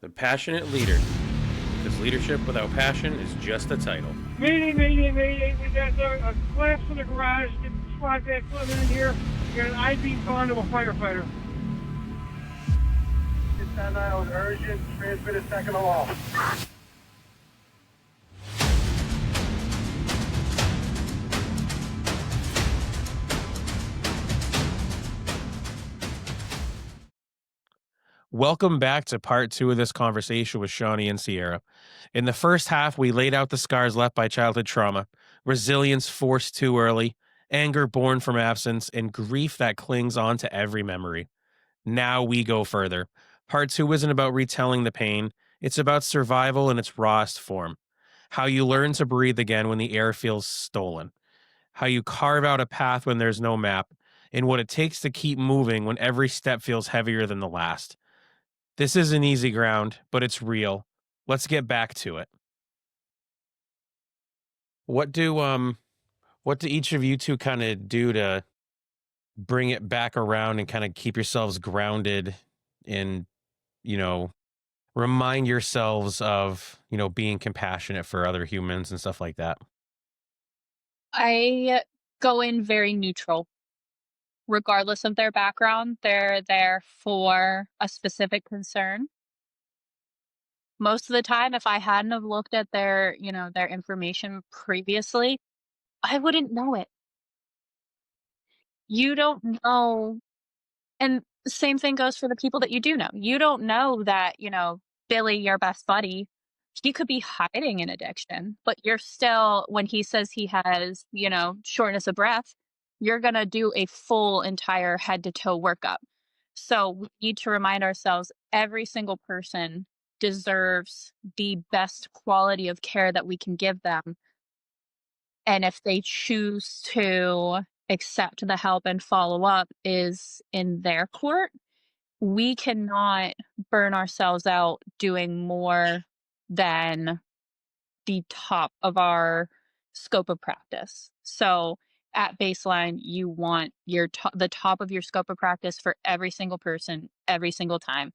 The passionate leader. Because leadership without passion is just a title. Meeting. We got a collapse in the garage. Get the squad back living in here. We got an IV gone to a firefighter. It's on island urgent. Transmit a second aloft. Welcome back to part 2 of this conversation with Shauni and Siarra. In the first half, we laid out the scars left by childhood trauma, resilience forced too early, anger born from absence, and grief that clings on to every memory. Now we go further. Part 2 isn't about retelling the pain, it's about survival in its rawest form. How you learn to breathe again when the air feels stolen. How you carve out a path when there's no map, and what it takes to keep moving when every step feels heavier than the last. This isn't easy ground, but it's real. Let's get back to it. What do each of you two kind of do to bring it back around and kind of keep yourselves grounded and, you know, remind yourselves of, being compassionate for other humans and stuff like that? I go in very neutral. Regardless of their background, they're there for a specific concern. Most of the time, if I hadn't have looked at their information previously, I wouldn't know it. You don't know, and same thing goes for the people that you do know. You don't know that, Billy, your best buddy, he could be hiding an addiction, but you're still when he says he has, shortness of breath, you're gonna do a full entire head to toe workup. So we need to remind ourselves every single person deserves the best quality of care that we can give them. And if they choose to accept the help and follow up is in their court, we cannot burn ourselves out doing more than the top of our scope of practice. So at baseline, you want the top of your scope of practice for every single person, every single time.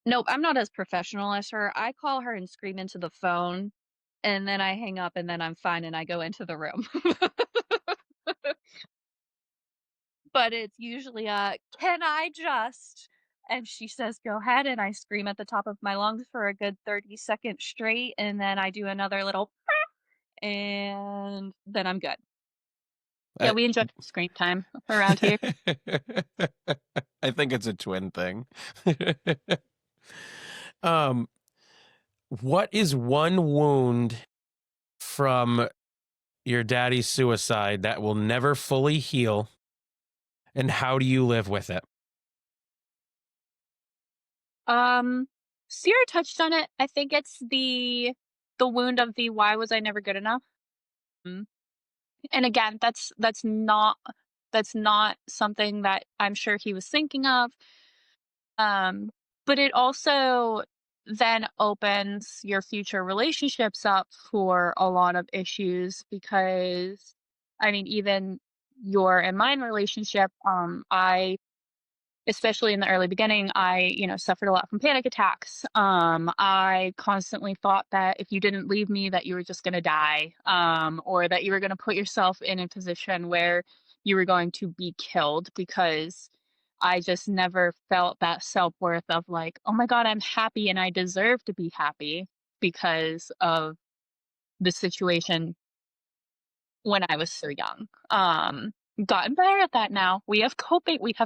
Nope, I'm not as professional as her. I call her and scream into the phone, and then I hang up, and then I'm fine, and I go into the room. But it's usually "Can I just?" And she says, "Go ahead," and I scream at the top of my lungs for a good 30 seconds straight, and then I do another little and then I'm good. Yeah, I, we enjoy screen time around here. I think it's a twin thing. um, what is one wound from your daddy's suicide that will never fully heal, and how do you live with it? Sierra touched on it. I think it's the wound of the why was I never good enough? Mm. And again, that's not something that I'm sure he was thinking of. Um, but it also then opens your future relationships up for a lot of issues because I mean, even your and mine relationship, I especially in the early beginning, I suffered a lot from panic attacks. I constantly thought that if you didn't leave me, that you were just going to die, or that you were going to put yourself in a position where you were going to be killed because I just never felt that self worth of like, oh my God, I'm happy and I deserve to be happy because of the situation when I was so young. Gotten better at that now. We have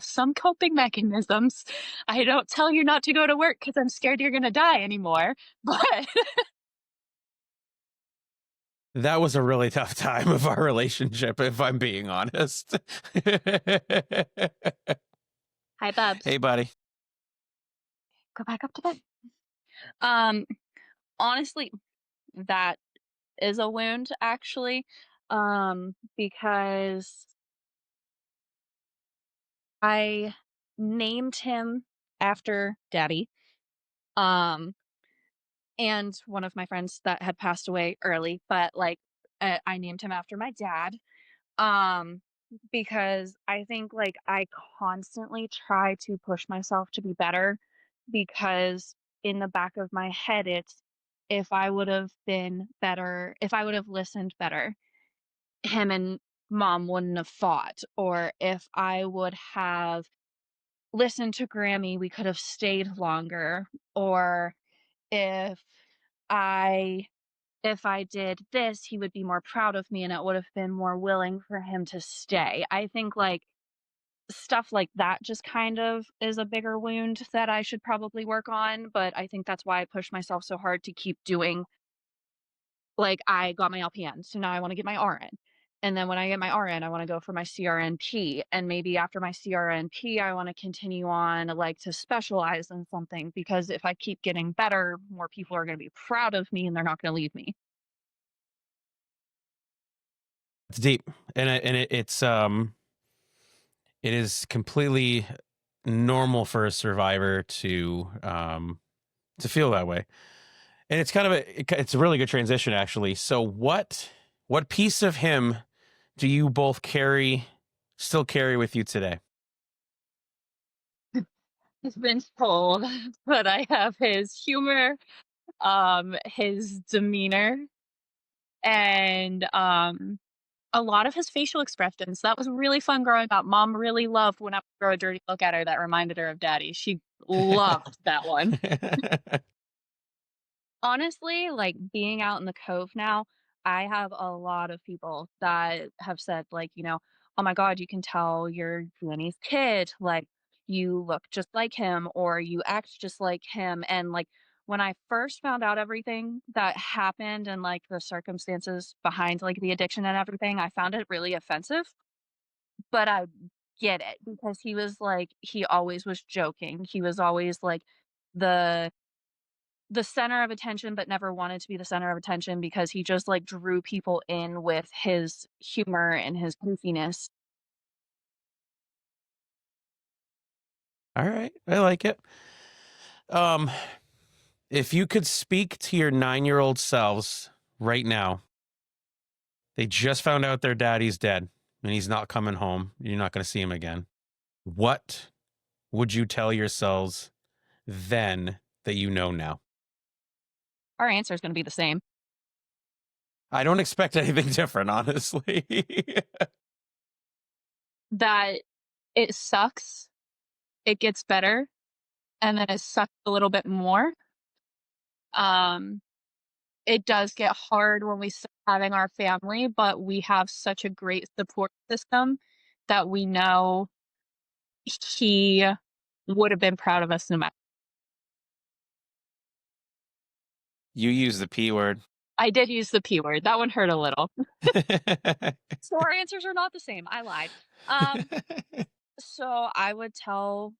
some coping mechanisms. I don't tell you not to go to work because I'm scared you're gonna die anymore. But That was a really tough time of our relationship, if I'm being honest. hi Bubs. Hey, buddy. Go back up to bed. Um, honestly, that is a wound actually. Because I named him after Daddy. Um, and one of my friends that had passed away early, but like I named him after my dad. Um, because I think like I constantly try to push myself to be better because in the back of my head, it's if I would have been better, if I would have listened better, him and mom wouldn't have fought. Or if I would have listened to Grammy, we could have stayed longer. Or if I if I did this, he would be more proud of me and it would have been more willing for him to stay. I think like stuff like that just kind of is a bigger wound that I should probably work on, but I think that's why I push myself so hard to keep doing like I got my LPN, so now I wanna get my RN. And then when I get my RN, I wanna go for my CRNP, and maybe after my CRNP, I wanna continue on, like, to specialize in something because if I keep getting better, more people are gonna be proud of me and they're not gonna leave me. It's deep, and it is completely normal for a survivor to feel that way. And it's kind of it's a really good transition actually. So what piece of him do you both still carry with you today? I've been told that I have his humor, his demeanor, and, a lot of his facial expressions. That was really fun growing up. Mom really loved when I would throw a dirty look at her that reminded her of daddy. She loved that one. Honestly, like, being out in the Cove now, I have a lot of people that have said, like, "Oh my god, you can tell you're Lenny's kid, like, you look just like him or you act just like him," and, like, when I first found out everything that happened and, like, the circumstances behind, like, the addiction and everything, I found it really offensive, but I get it because he always was joking. He was always, like, the the center of attention, but never wanted to be the center of attention because he just, like, drew people in with his humor and his goofiness. All right, I like it. Um, if you could speak to your 9-year-old selves right now, they just found out their daddy's dead and he's not coming home. You're not going to see him again. What would you tell yourselves then that you know now? Our answer is gonna be the same. I don't expect anything different, honestly. That it sucks, it gets better, and then it sucks a little bit more. Um, it does get hard when we start having our family, but we have such a great support system that we know he would have been proud of us no matter. You use the P word. I did use the P word, that one hurt a little. So our answers are not the same, I lied. Um, so I would tell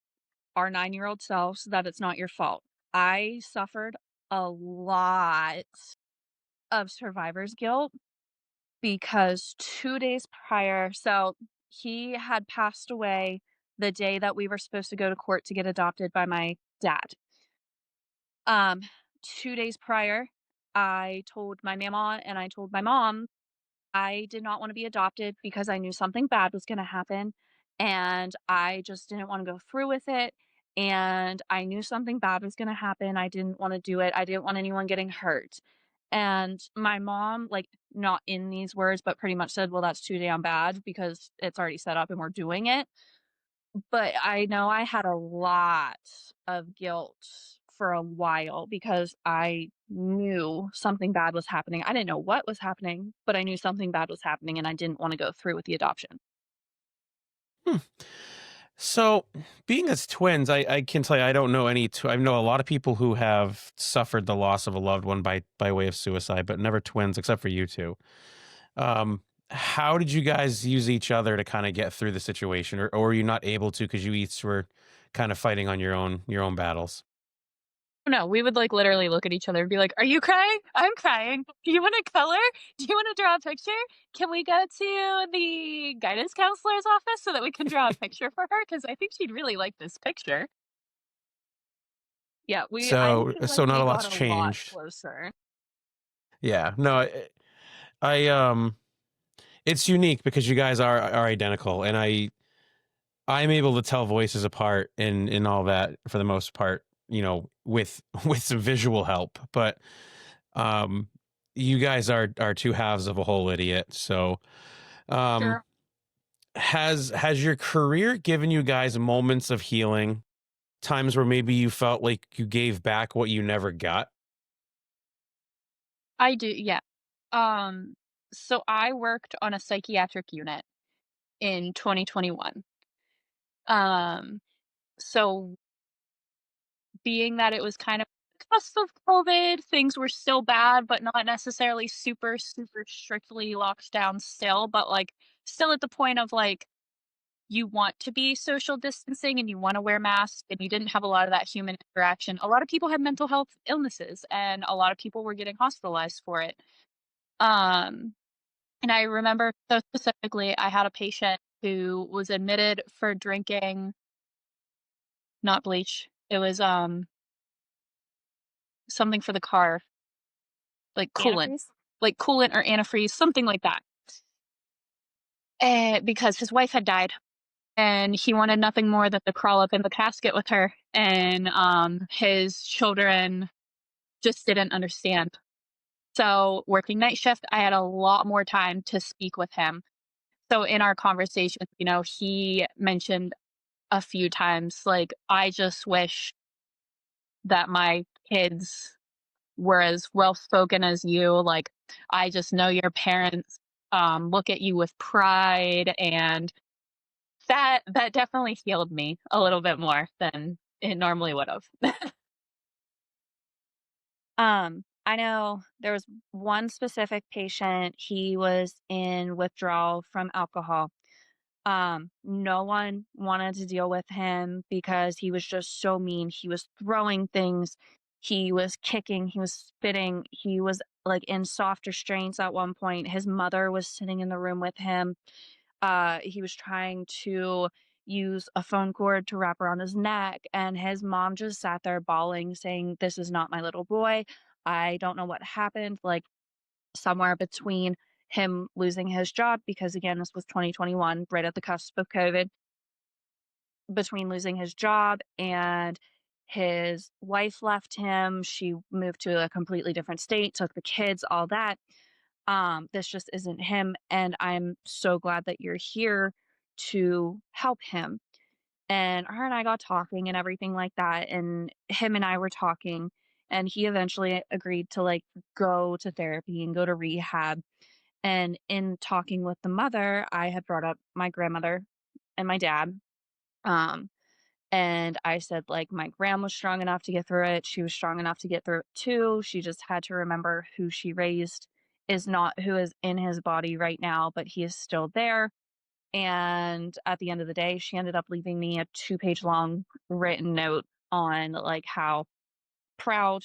our 9-year-old selves that it's not your fault. I suffered a lot of survivor's guilt because 2 days prior he had passed away the day that we were supposed to go to court to get adopted by my dad. Um, 2 days prior, I told my mama and I told my mom I did not wanna be adopted because I knew something bad was gonna happen, and I just didn't wanna go through with it, and I knew something bad was gonna happen, I didn't wanna do it, I didn't want anyone getting hurt. And my mom, like, not in these words, but pretty much said, "Well, that's too damn bad because it's already set up and we're doing it." But I know I had a lot of guilt for a while because I knew something bad was happening. I didn't know what was happening, but I knew something bad was happening and I didn't wanna go through with the adoption. Hmm. So, being as twins, I can tell you I don't know I know a lot of people who have suffered the loss of a loved one by way of suicide, but never twins except for you two. How did you guys use each other to kind of get through the situation, or were you not able to because you each were kind of fighting on your own battles? No, we would, like, literally look at each other and be like, "Are you crying? I'm crying. Do you wanna color? Do you wanna draw a picture? Can we go to the guidance counselor's office so that we can draw a picture for her? Because I think she'd really like this picture." Yeah, I feel like So not we a got lot's a lot changed. closer. Yeah, no, I it's unique because you guys are identical, and I'm able to tell voices apart and all that for the most part. with some visual help. But um, you guys are two halves of a whole idiot. So, um, Sure. has your career given you guys moments of healing, times where maybe you felt like you gave back what you never got? I do, yeah. Um, so I worked on a psychiatric unit in 2021. Um, so being that it was kind of cusp of COVID, things were still bad, but not necessarily super, super strictly locked down still, but like still at the point of like you want to be social distancing and you want to wear masks and you didn't have a lot of that human interaction. A lot of people had mental health illnesses and a lot of people were getting hospitalized for it. Um, and I remember so specifically, I had a patient who was admitted for drinking not bleach. It was something for the car, Antifreeze? like coolant or antifreeze, something like that. Because his wife had died and he wanted nothing more than to crawl up in the casket with her. And his children just didn't understand. So, working night shift, I had a lot more time to speak with him. So, in our conversation, he mentioned a few times, like, I just wish that my kids were as well spoken as you. Like, I just know your parents look at you with pride, and that definitely healed me a little bit more than it normally would have. I know there was one specific patient, he was in withdrawal from alcohol. No one wanted to deal with him because he was just so mean. He was throwing things, he was kicking, he was spitting, he was like in soft restraints at one point. His mother was sitting in the room with him. He was trying to use a phone cord to wrap around his neck, and his mom just sat there bawling, saying, "This is not my little boy. I don't know what happened." Like somewhere between him losing his job, because again, this was 2021, right at the cusp of COVID, between losing his job and his wife left him. She moved to a completely different state, took the kids, all that. This just isn't him. And I'm so glad that you're here to help him. And her and I got talking and everything like that. And him and I were talking, and he eventually agreed to like go to therapy and go to rehab. And in talking with the mother, I had brought up my grandmother and my dad. Um, and I said, like, my grandma was strong enough to get through it. She was strong enough to get through it too. She just had to remember who she raised is not who is in his body right now, but he is still there. And at the end of the day, she ended up leaving me a 2-page long written note on like how proud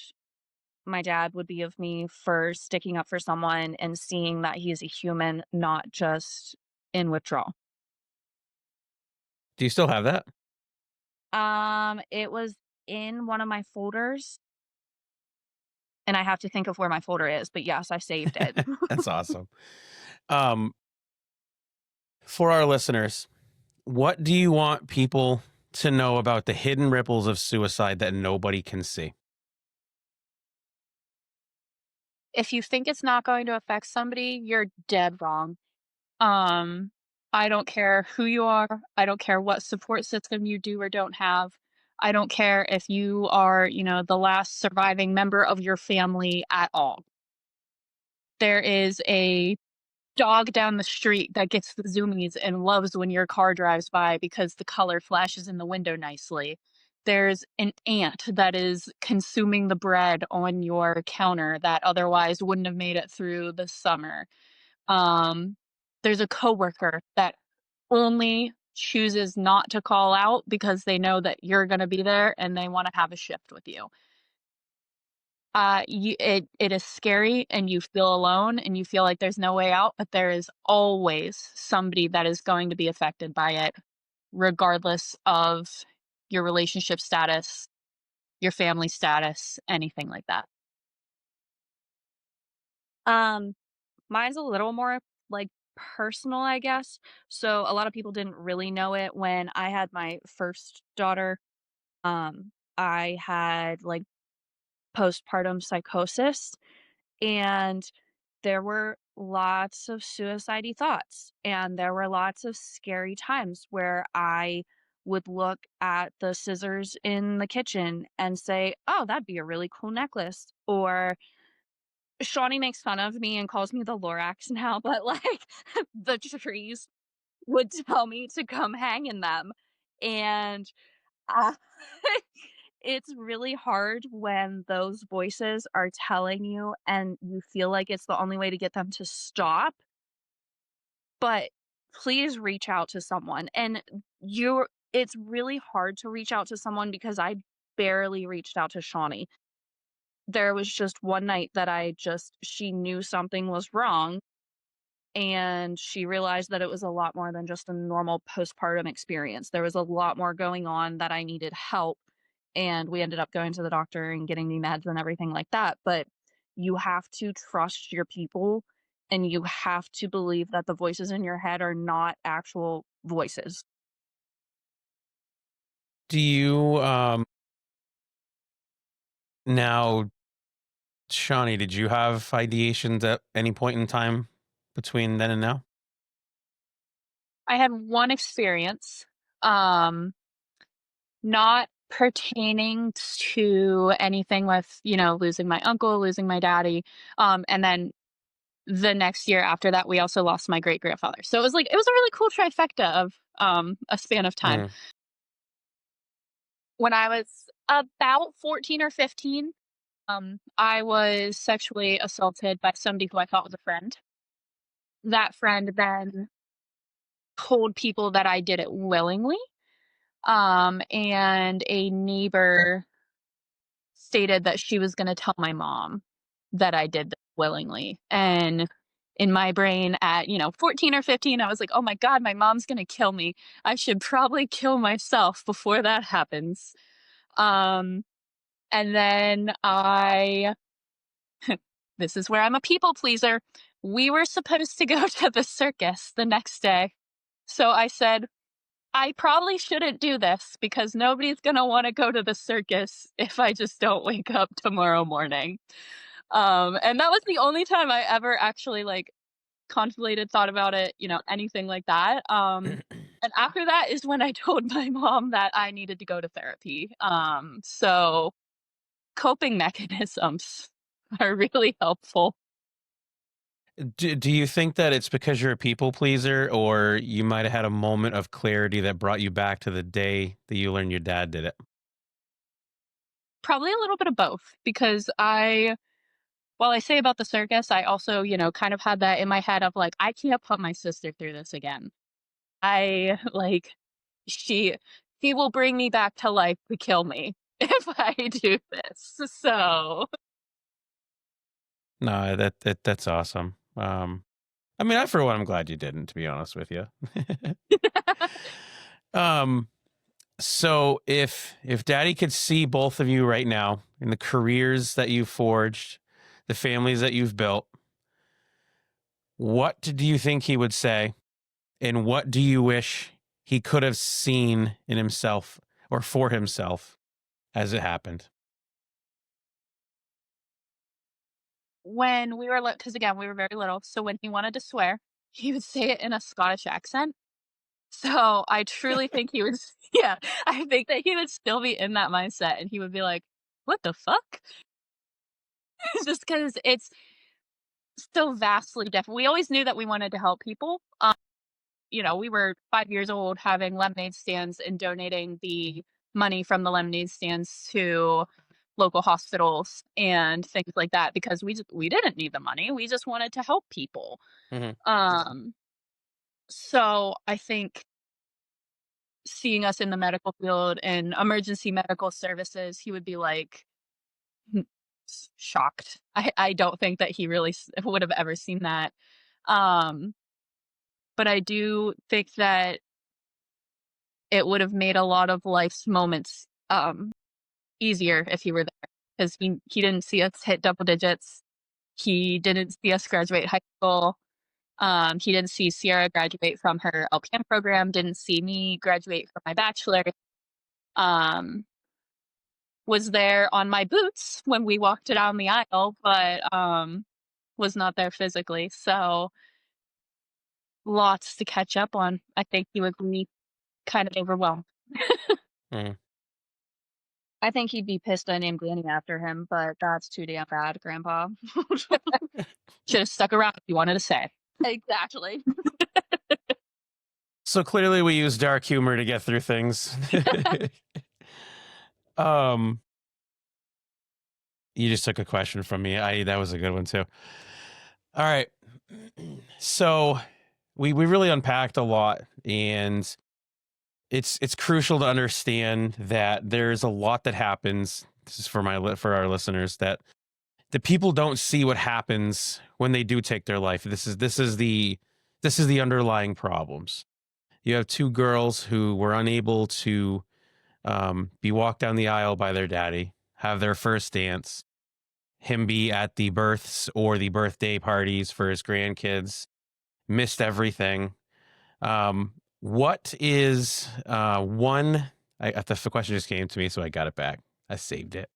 my dad would be of me for sticking up for someone and seeing that he is a human, not just in withdrawal. Do you still have that? It was in one of my folders, and I have to think of where my folder is, but yes, I saved it. That's awesome. Um, for our listeners, what do you want people to know about the hidden ripples of suicide that nobody can see? If you think it's not going to affect somebody, you're dead wrong. Um, I don't care who you are. I don't care what support system you do or don't have. I don't care if you are, the last surviving member of your family at all. There is a dog down the street that gets the zoomies and loves when your car drives by because the color flashes in the window nicely. There's an ant that is consuming the bread on your counter that otherwise wouldn't have made it through the summer. Um, there's a coworker that only chooses not to call out because they know that you're going to be there and they want to have a shift with you. It is scary and you feel alone and you feel like there's no way out, but there is always somebody that is going to be affected by it, regardless of your relationship status, your family status, anything like that. Um, Mine's a little more like personal, I guess. So a lot of people didn't really know it when I had my first daughter. I had, like, postpartum psychosis, and there were lots of suicide thoughts, and there were lots of scary times where I would look at the scissors in the kitchen and say, "Oh, that'd be a really cool necklace," or Shawnee makes fun of me and calls me the Lorax now, but, like, the trees would tell me to come hang in them, and, uh, it's really hard when those voices are telling you and you feel like it's the only way to get them to stop, but please reach out to someone, and you're it's really hard to reach out to someone because I barely reached out to Shawnee. There was just one night that she knew something was wrong, and she realized that it was a lot more than just a normal postpartum experience. There was a lot more going on that I needed help, and we ended up going to the doctor and getting me meds and everything like that, but you have to trust your people, and you have to believe that the voices in your head are not actual voices. Do you now, Shawnee, did you have ideations at any point in time between then and now? I had one experience, um, not pertaining to anything with, losing my uncle, losing my daddy, and then the next year after that, we also lost my great-grandfather. So it was a really cool trifecta of, a span of time. Mm. When I was about 14 or 15, I was sexually assaulted by somebody who I thought was a friend. That friend then told people that I did it willingly, and a neighbor stated that she was gonna tell my mom that I did this willingly, and in my brain at, 14 or 15, I was like, "Oh my god, my mom's gonna kill me. I should probably kill myself before that happens." Um, and then I this is where I'm a people pleaser. We were supposed to go to the circus the next day. So I said, "I probably shouldn't do this because nobody's gonna wanna go to the circus if I just don't wake up tomorrow morning." And that was the only time I ever actually, like, contemplated, thought about it, anything like that. And after that is when I told my mom that I needed to go to therapy. So coping mechanisms are really helpful. Do you think that it's because you're a people pleaser, or you might have had a moment of clarity that brought you back to the day that you learned your dad did it? Probably a little bit of both because while I say about the circus, I also, kind of had that in my head of like, I can't put my sister through this again. I like she she will bring me back to life to kill me if I do this. So No, that's awesome. I mean, I for one, I'm glad you didn't, to be honest with you. um, so if Daddy could see both of you right now in the careers that you've forged, the families that you've built, what do you think he would say, and what do you wish he could have seen in himself or for himself as it happened? when we were because again, we were very little, so when he wanted to swear, he would say it in a Scottish accent. So I truly think he was yeah, I think that he would still be in that mindset and he would be like, "What the fuck?" Just because it's so vastly different. We always knew that we wanted to help people. We were 5 years old having lemonade stands and donating the money from the lemonade stands to local hospitals and things like that because we didn't need the money. We just wanted to help people. Mhm. Um, so I think seeing us in the medical field and emergency medical services, he would be like shocked. I don't think that he really would have ever seen that. Um, but I do think that it would have made a lot of life's moments, easier if he were there, because he didn't see us hit double digits. He didn't see us graduate high school. He didn't see Sierra graduate from her LPN program, didn't see me graduate from my bachelor's. Um, was there on my boots when we walked down the aisle, but, was not there physically, so lots to catch up on. I think he would be kind of overwhelmed. Mm. I think he'd be pissed I named Danny after him, but that's too damn bad, Grandpa. Should've stuck around if you wanted to say. Exactly. So clearly we use dark humor to get through things. um, you just took a question from me. That was a good one too. All right. So we really unpacked a lot, and it's crucial to understand that there's a lot that happens. This is for our listeners, that the people don't see what happens when they do take their life. This is the underlying problems. You have two girls who were unable to be walked down the aisle by their daddy, have their first dance, him be at the births or the birthday parties for his grandkids, missed everything. What is one? The question just came to me, so I got it back. I saved it.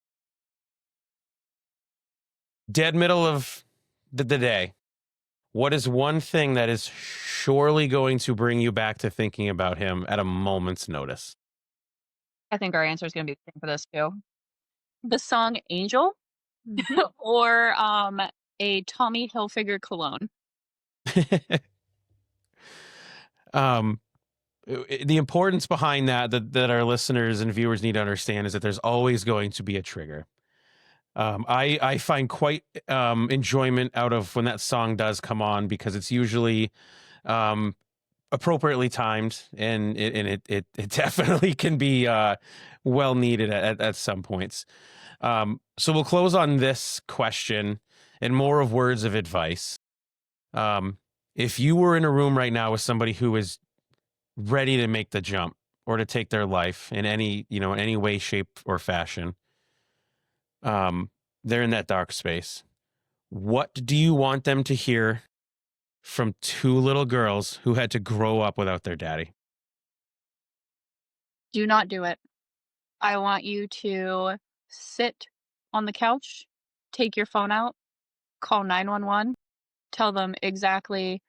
Dead middle of the day. What is one thing that is surely going to bring you back to thinking about him at a moment's notice? I think our answer is gonna be the same for this too. The song Angel Mhm. or, a Tommy Hilfiger cologne. um, the importance behind that our listeners and viewers need to understand is that there's always going to be a trigger. I find quite enjoyment out of when that song does come on, because it's usually appropriately timed, and it definitely can be well needed at some points. So we'll close on this question and more of words of advice. If you were in a room right now with somebody who is ready to make the jump or to take their life in any way, shape, or fashion, they're in that dark space. What do you want them to hear from two little girls who had to grow up without their daddy? Do not do it. I want you to sit on the couch, take your phone out, call 911, tell them exactly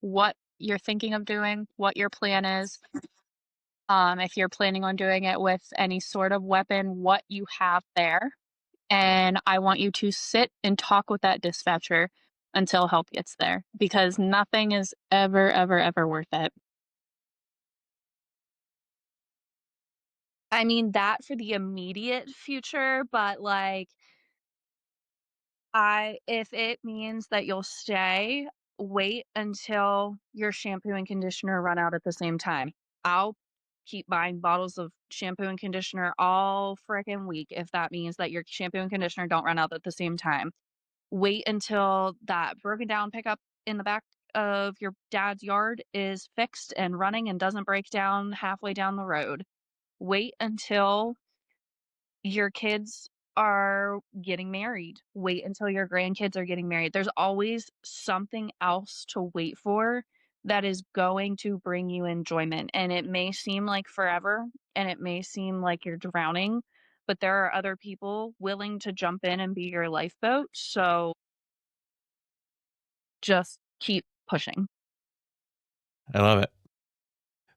what you're thinking of doing, what your plan is, if you're planning on doing it with any sort of weapon, what you have there. And I want you to sit and talk with that dispatcher until help gets there, because nothing is ever, ever, ever worth it. I mean, that for the immediate future, but, like, I if it means that you'll stay, wait until your shampoo and conditioner run out at the same time. I'll keep buying bottles of shampoo and conditioner all fricking week if that means that your shampoo and conditioner don't run out at the same time. Wait until that broken down pickup in the back of your dad's yard is fixed and running and doesn't break down halfway down the road. Wait until your kids are getting married. Wait until your grandkids are getting married. There's always something else to wait for that is going to bring you enjoyment. And it may seem like forever and it may seem like you're drowning, but there are other people willing to jump in and be your lifeboat. So just keep pushing. I love it.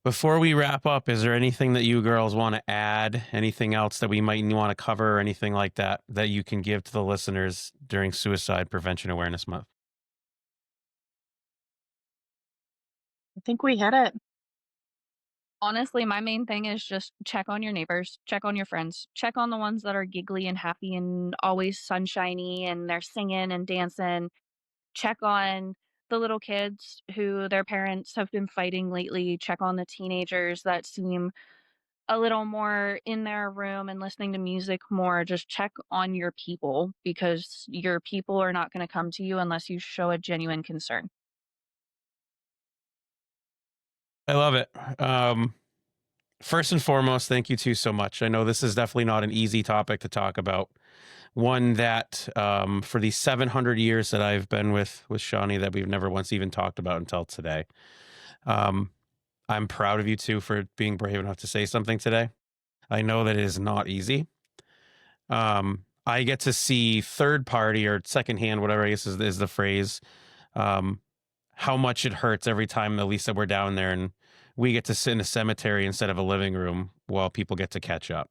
Before we wrap up, is there anything that you girls want to add? Anything else that we might want to cover, or anything like that that you can give to the listeners during Suicide Prevention Awareness Month? I think we hit it. Honestly, my main thing is just check on your neighbors, check on your friends, check on the ones that are giggly and happy and always sunshiny and they're singing and dancing. Check on the little kids who their parents have been fighting lately. Check on the teenagers that seem a little more in their room and listening to music more. Just check on your people because your people are not going to come to you unless you show a genuine concern. I love it. First and foremost, thank you two so much. I know this is definitely not an easy topic to talk about. One that, for the 700 years that I've been with Shauni, that we've never once even talked about until today. I'm proud of you two for being brave enough to say something today. I know that it is not easy. I get to see third party or secondhand, whatever I guess is the phrase, how much it hurts every time, at least that we're down there and we get to sit in a cemetery instead of a living room while people get to catch up.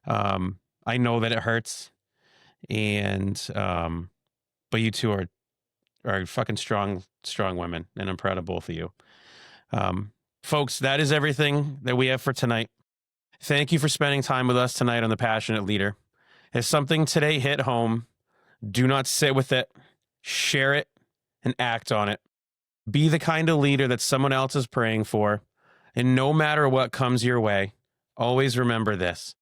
I know that it hurts, and but you two are fucking strong women, and I'm proud of both of you. Folks, that is everything that we have for tonight. Thank you for spending time with us tonight on The Passionate Leader. If something today hit home, do not sit with it, share it, and act on it. Be the kind of leader that someone else is praying for, and no matter what comes your way, always remember this: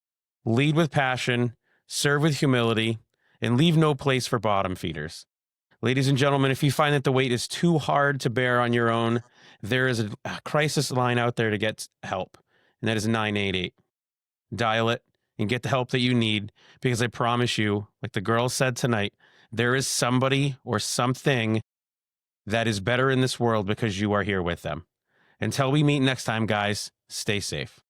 lead with passion, serve with humility, and leave no place for bottom feeders. Ladies and gentlemen, if you find that the weight is too hard to bear on your own, there is a crisis line out there to get help, and that is 988. Dial it and get the help that you need, because I promise you, like the girl said tonight, there is somebody or something that is better in this world because you are here with them. Until we meet next time, guys, stay safe.